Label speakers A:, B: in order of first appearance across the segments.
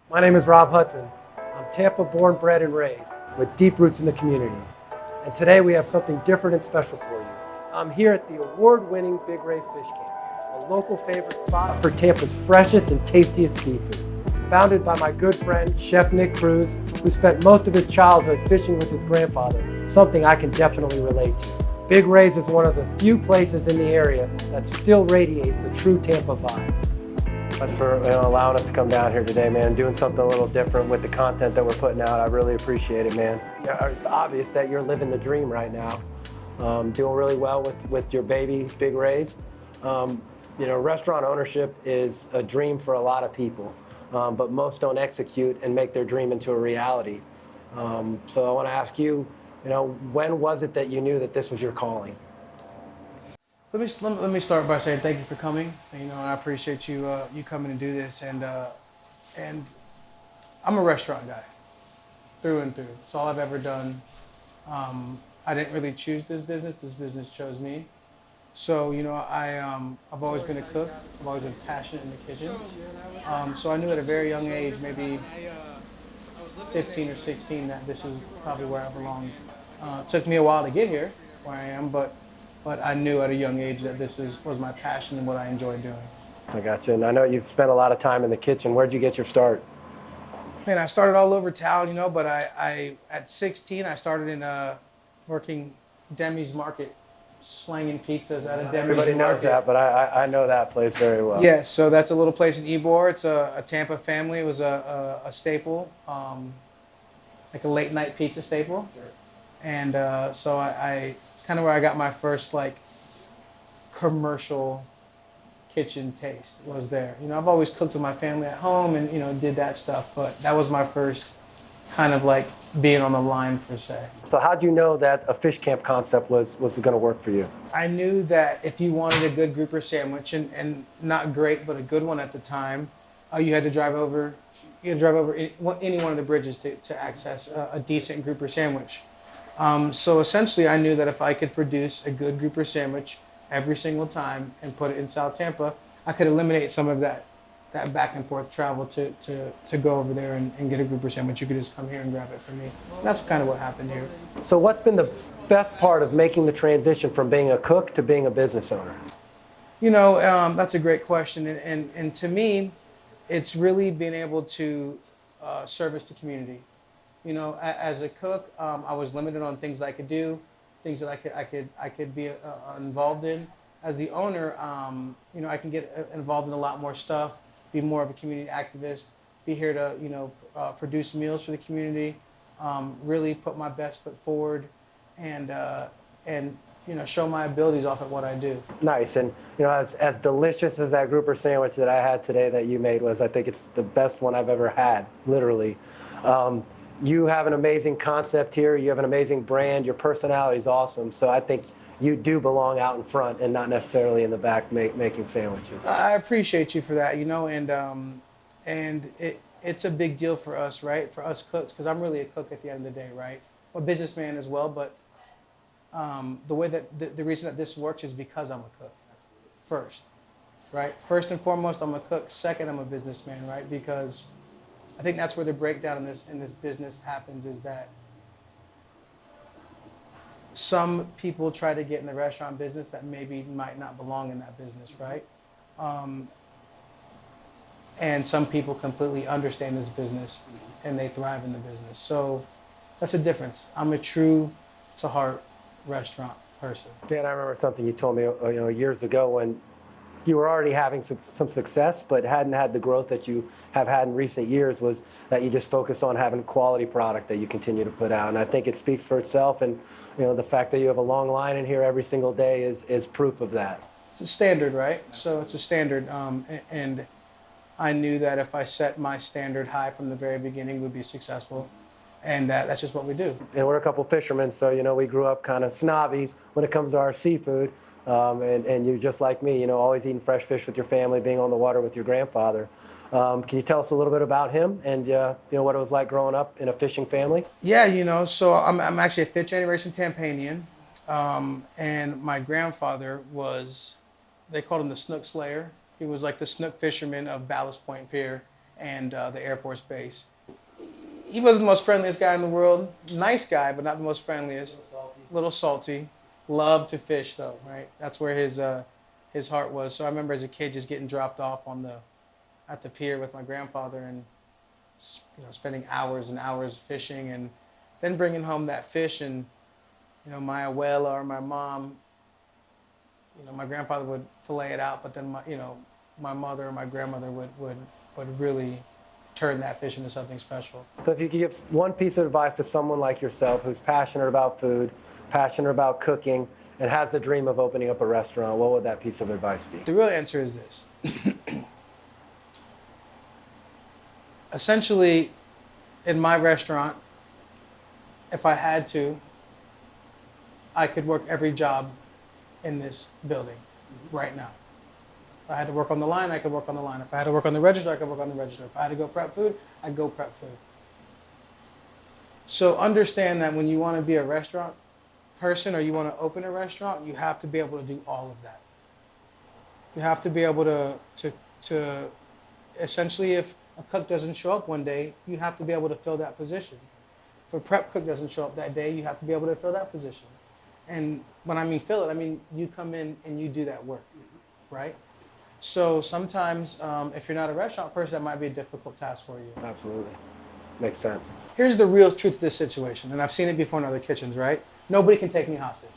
A: My name is Rob Hudson. I'm Tampa born, bred, and raised with deep roots in the community. And today we have something different and special for you. I'm here at the award-winning Big Ray's Fish Camp, a local favorite spot for Tampa's freshest and tastiest seafood. Founded by my good friend, Chef Nick Cruz, who spent most of his childhood fishing with his grandfather, something I can definitely relate to. Big Ray's is one of the few places in the area that still radiates a true Tampa vibe. Thanks for allowing us to come down here today, man, doing something a little different with the content that we're putting out. I really appreciate it, man. Yeah, it's obvious that you're living the dream right now, doing really well with your baby, Big Ray's. Restaurant ownership is a dream for a lot of people, but most don't execute and make their dream into a reality. So I want to ask you, when was it that you knew that this was your calling?
B: Let me start by saying thank you for coming. And I appreciate you you coming to do this. And I'm a restaurant guy, through and through. It's all I've ever done. I didn't really choose this business. This business chose me. So I've always been a cook. I've always been passionate in the kitchen. So I knew at a very young age, maybe 15 or 16, that this is probably where I belong. It took me a while to get here, where I am, but I knew at a young age that was my passion and what I enjoyed doing.
A: I got you. And I know you've spent a lot of time in the kitchen. Where'd you get your start?
B: Man, I started all over town, but I at 16, I started in working Demi's Market, slanging pizzas at a Demi's
A: Everybody knows
B: Market.
A: that, but I know that place very well.
B: Yes, so that's a little place in Ybor. It's a Tampa family. It was a staple, like a late night pizza staple. Sure. And so it's kind of where I got my first commercial kitchen taste, was there. I've always cooked with my family at home and did that stuff, but that was my first kind of being on the line per se.
A: So how'd you know that a fish camp concept was going to work for you?
B: I knew that if you wanted a good grouper sandwich, and not great, but a good one at the time, you had to drive over any one of the bridges to access a decent grouper sandwich. So essentially, I knew that if I could produce a good grouper sandwich every single time and put it in South Tampa, I could eliminate some of that back and forth travel to go over there and get a grouper sandwich. You could just come here and grab it from me. And that's kind of what happened here.
A: So what's been the best part of making the transition from being a cook to being a business owner?
B: That's a great question. And to me, it's really being able to service the community. As a cook, I was limited on things I could do, things that I could be involved in. As the owner, I can get involved in a lot more stuff, be more of a community activist, be here to produce meals for the community, really put my best foot forward, and show my abilities off at what I do.
A: Nice. And as delicious as that grouper sandwich that I had today that you made was, I think it's the best one I've ever had, literally. You have an amazing concept here. You have an amazing brand. Your personality is awesome. So I think you do belong out in front and not necessarily in the back making sandwiches.
B: I appreciate you for that, and it's a big deal for us, right? For us cooks, because I'm really a cook at the end of the day, right? I'm a businessman as well, but the way that the reason that this works is because I'm a cook first, right? First and foremost, I'm a cook. Second, I'm a businessman, right? Because I think that's where the breakdown in this business happens, is that some people try to get in the restaurant business that maybe might not belong in that business, right? And some people completely understand this business and they thrive in the business. So that's a difference. I'm a true to heart restaurant person.
A: Yeah, and I remember something you told me years ago when you were already having some success, but hadn't had the growth that you have had in recent years, was that you just focus on having quality product that you continue to put out. And I think it speaks for itself. And the fact that you have a long line in here every single day is proof of that.
B: It's a standard, right? So it's a standard. And I knew that if I set my standard high from the very beginning, we'd be successful. And that's just what we do.
A: And we're a couple fishermen, so we grew up kind of snobby when it comes to our seafood. And you're just like me, always eating fresh fish with your family, being on the water with your grandfather. Can you tell us a little bit about him and what it was like growing up in a fishing family?
B: Yeah, so I'm actually a fifth generation Tampanian, and my grandfather they called him the Snook Slayer. He was like the snook fisherman of Ballast Point Pier. and the Air Force Base. He wasn't the most friendliest guy in the world. Nice guy, but not the most friendliest. Little salty. Loved to fish though, right? That's where his heart was. So I remember as a kid just getting dropped off at the pier with my grandfather and spending hours and hours fishing and then bringing home that fish and my abuela or my mom, my grandfather would fillet it out, but then my mother or my grandmother would really turn that fish into something special.
A: So if you could give one piece of advice to someone like yourself who's passionate about food, passionate about cooking, and has the dream of opening up a restaurant, what would that piece of advice be?
B: The real answer is this. Essentially, in my restaurant, if I had to, I could work every job in this building right now. If I had to work on the line, I could work on the line. If I had to work on the register, I could work on the register. If I had to go prep food, I'd go prep food. So understand that when you want to be a restaurant person or you want to open a restaurant, you have to be able to do all of that. You have to be able to essentially, if a cook doesn't show up one day, you have to be able to fill that position. If a prep cook doesn't show up that day, you have to be able to fill that position. And when I mean fill it, I mean you come in and you do that work, right? So sometimes if you're not a restaurant person, that might be a difficult task for you.
A: Absolutely. Makes sense.
B: Here's the real truth of this situation, and I've seen it before in other kitchens, right? Nobody can take me hostage.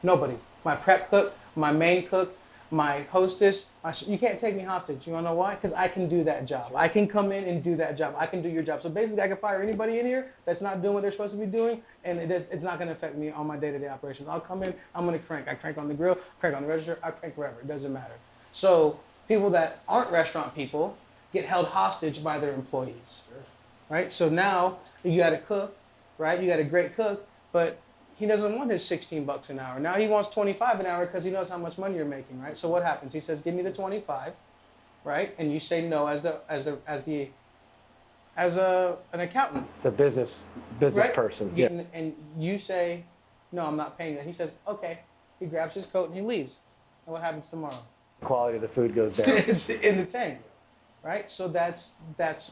B: Nobody. My prep cook, my main cook, my hostess, you can't take me hostage. You wanna know why? Because I can do that job. I can come in and do that job. I can do your job. So basically I can fire anybody in here that's not doing what they're supposed to be doing, and it's not gonna affect me on my day-to-day operations. I'll come in, I'm gonna crank. I crank on the grill, crank on the register, I crank wherever, it doesn't matter. So people that aren't restaurant people get held hostage by their employees, right? So now you got a cook, right? You got a great cook, but he doesn't want his 16 bucks an hour. Now he wants 25 an hour because he knows how much money you're making, right? So what happens? He says, "Give me the 25," right? And you say no as an accountant.
A: The business
B: Right?
A: person. Yeah.
B: And you say, "No, I'm not paying that." He says, "Okay." He grabs his coat and he leaves. And what happens tomorrow?
A: Quality of the food goes down.
B: It's in the tank, right? So that's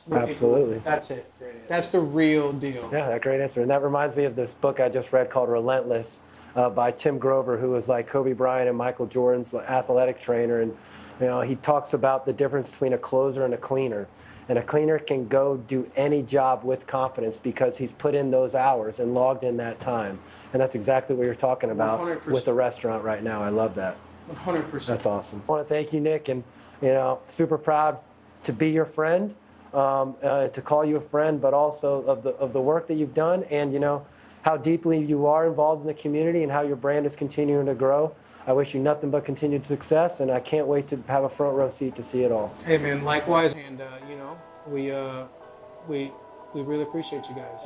B: what
A: Absolutely.
B: That's it. That's the real deal.
A: Yeah, that great answer. And that reminds me of this book I just read called Relentless by Tim Grover, who was like Kobe Bryant and Michael Jordan's athletic trainer. And he talks about the difference between a closer and a cleaner. And a cleaner can go do any job with confidence because he's put in those hours and logged in that time. And that's exactly what you're talking about
B: 100%.
A: with the restaurant right now. I love that.
B: 100%.
A: That's awesome. I want to thank you, Nick, and super proud to be your friend, to call you a friend, but also of the work that you've done, and how deeply you are involved in the community and how your brand is continuing to grow. I wish you nothing but continued success, and I can't wait to have a front row seat to see it all.
B: Hey man, likewise, and we really appreciate you guys.